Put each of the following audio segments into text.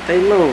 Tay mo.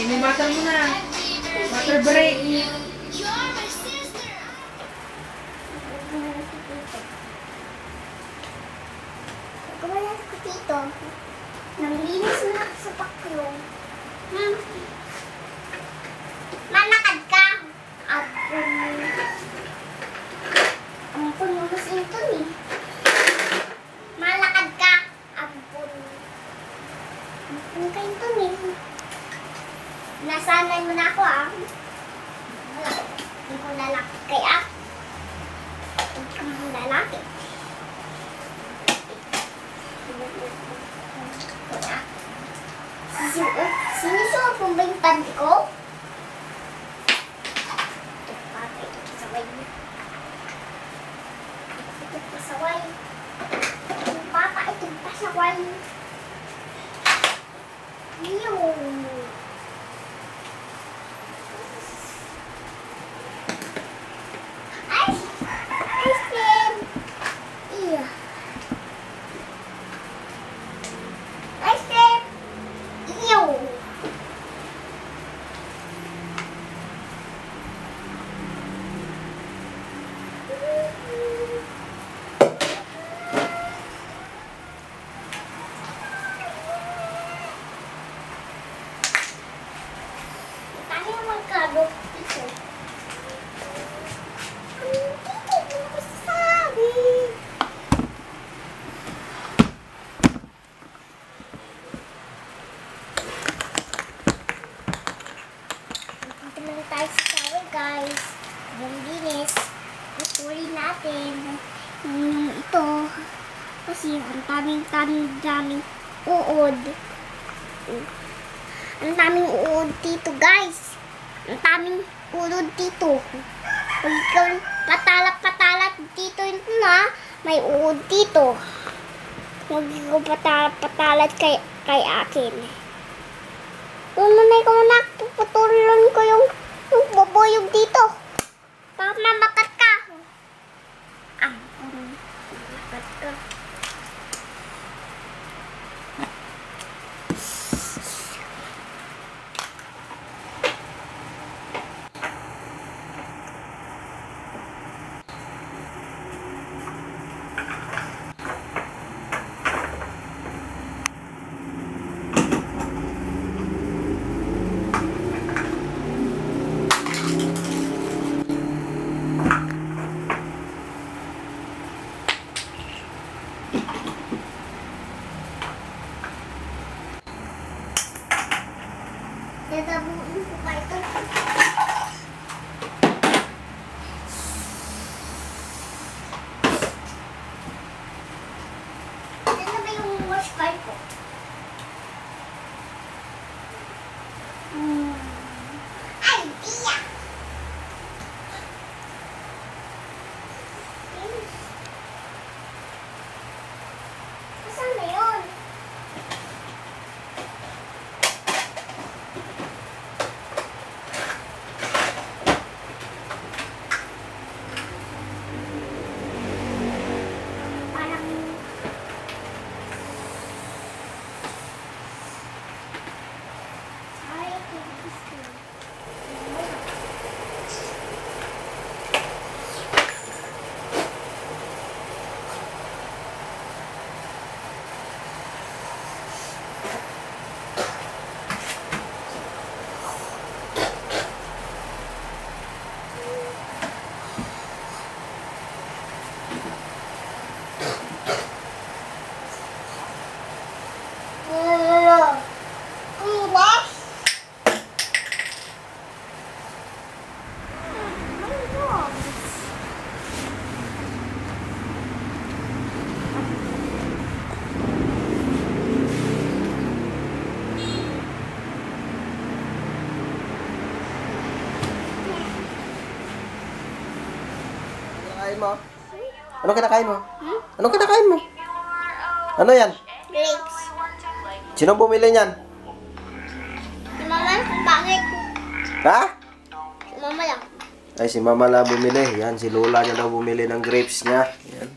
May water mo na. Water break. Kumalas ko dito. Nanglinis na ako sa paklong. Manakad ka. Ampun mo mas ito eh. Malakad ka. Ampun. Ampun ka ito eh. Nasanay mo na ako ah. Hindi ko lalaki kaya. Hindi ka mo lalaki. Sinusuot mo ba yung panty ko? Ito papa, ito pasaway mo. Ito pasaway. Ito papa, ito pasaway. Yun. Ice cream. Iya. Ice cream. Ew. Tayo magkabot dito. Hindi ko masasabi. Dito lang tayo sa shower, guys. Yung linis. Ituloy natin. Ito. Kasi ang daming uod. Ang daming uod dito, guys. Ang daming uod dito. Pag ikaw patalat dito na, may uod dito. Huwag ikaw patalat kay akin. Umunay ko na, puputulan ko yung bubuyog dito. Bakit mamakat ka? Mamakat ka. Dadabuin ko pa ito. Saan na ba yung wash bar ko? Idea! Saan na yun? kinakain mo? Ano kinakain mo? Ano kinakain mo? Ano yan? Grapes. Sino bumili niyan? Si Mama, bakit? Ha? Si Mama lang. Ay, si Mama lang bumili. Yan, si Lola niya daw bumili ng grapes niya. Yan.